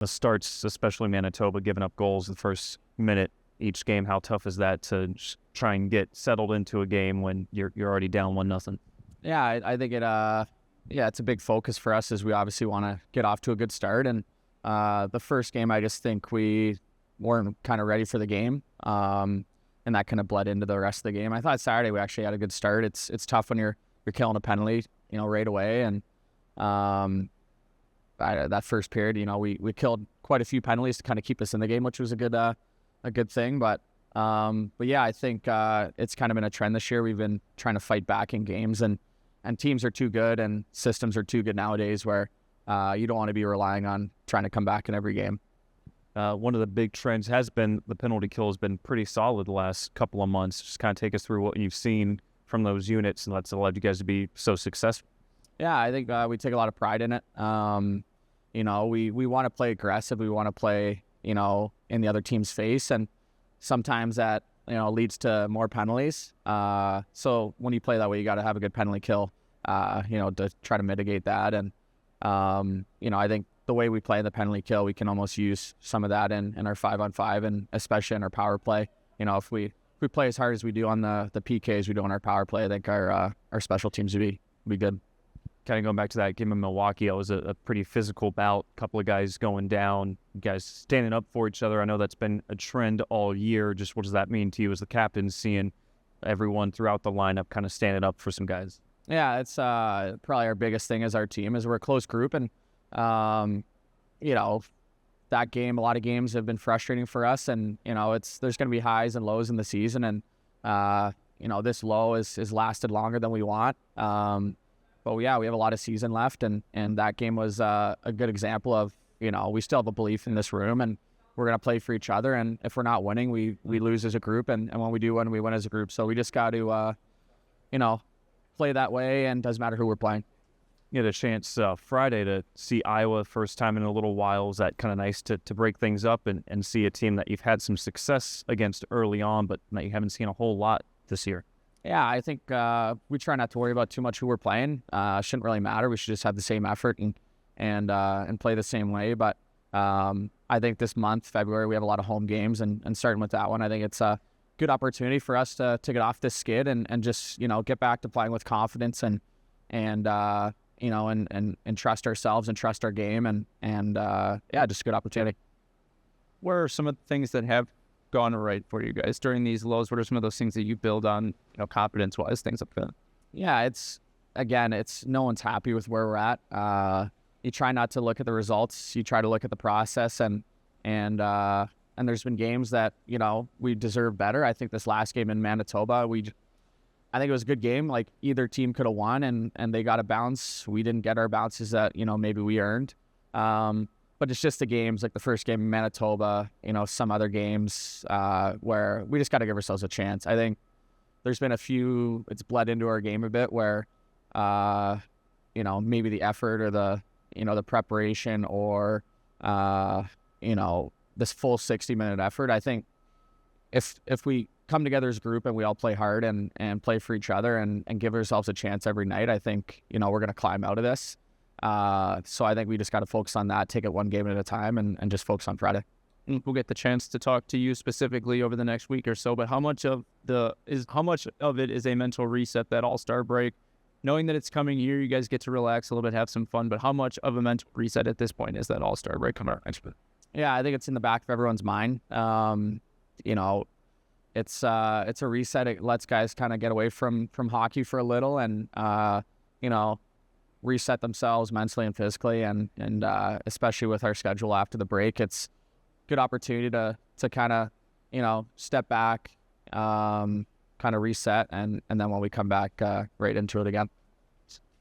the starts, especially Manitoba, giving up goals the first minute each game. How tough is that to try and get settled into a game when you're already down 1-0? Yeah, I think it's a big focus for us as we obviously want to get off to a good start. And the first game, I just think we weren't kind of ready for the game. And that kind of bled into the rest of the game. I thought Saturday we actually had a good start. It's tough when you're killing a penalty, right away. And that first period, we killed quite a few penalties to kind of keep us in the game, which was a good thing. But yeah, I think it's kind of been a trend this year. We've been trying to fight back in games, and teams are too good and systems are too good nowadays where you don't want to be relying on trying to come back in every game. One of the big trends has been the penalty kill has been pretty solid the last couple of months. Just kind of take us through what you've seen from those units and that's allowed you guys to be so successful. Yeah, I think we take a lot of pride in it. We want to play aggressive. We want to play, in the other team's face. And sometimes that, leads to more penalties. So when you play that way, you got to have a good penalty kill, to try to mitigate that. And, I think the way we play the penalty kill, we can almost use some of that in our 5-on-5 and especially in our power play. If we play as hard as we do on the PKs we do on our power play, I think our special teams would be good. Kind of going back to that game in Milwaukee, it was a pretty physical bout. A couple of guys going down, guys standing up for each other. I know that's been a trend all year. Just what does that mean to you as the captain, seeing everyone throughout the lineup kind of standing up for some guys? Yeah, it's probably our biggest thing as our team is we're a close group. And, that game, a lot of games have been frustrating for us. And, there's going to be highs and lows in the season. And, this low is lasted longer than we want. But yeah, we have a lot of season left, and that game was a good example of, we still have a belief in this room, and we're going to play for each other. And if we're not winning, we lose as a group, and when we do win, we win as a group. So we just got to, play that way, and doesn't matter who we're playing. You had a chance Friday to see Iowa first time in a little while. Was that kind of nice to break things up and see a team that you've had some success against early on, but that you haven't seen a whole lot this year? Yeah, I think we try not to worry about too much who we're playing. Shouldn't really matter. We should just have the same effort and play the same way. But I think this month, February, we have a lot of home games, and starting with that one, I think it's a good opportunity for us to get off this skid and just get back to playing with confidence and trust ourselves and trust our game and just a good opportunity. What are some of the things that have gone right for you guys during these lows? What are some of those things that you build on, confidence-wise, things like that? Yeah, it's no one's happy with where we're at. You try not to look at the results. You try to look at the process, and there's been games that, we deserve better. I think this last game in Manitoba, I think it was a good game. Like, either team could have won, and they got a bounce. We didn't get our bounces that, maybe we earned. But it's just the games, like the first game in Manitoba, some other games where we just got to give ourselves a chance. I think there's been a few, it's bled into our game a bit where, maybe the effort or the preparation or, this full 60-minute effort. I think if we come together as a group and we all play hard and play for each other and give ourselves a chance every night, I think, we're going to climb out of this. So I think we just got to focus on that, take it one game at a time, and just focus on Friday. We'll get the chance to talk to you specifically over the next week or so, but how much of it is a mental reset, that All-Star break? Knowing that it's coming here, you guys get to relax a little bit, have some fun, but how much of a mental reset at this point is that All-Star break coming up next week? Yeah, I think it's in the back of everyone's mind. It's a reset. It lets guys kind of get away from hockey for a little and, reset themselves mentally and physically, and especially with our schedule after the break, it's a good opportunity to kind of step back, kind of reset, and then when we come back right into it again.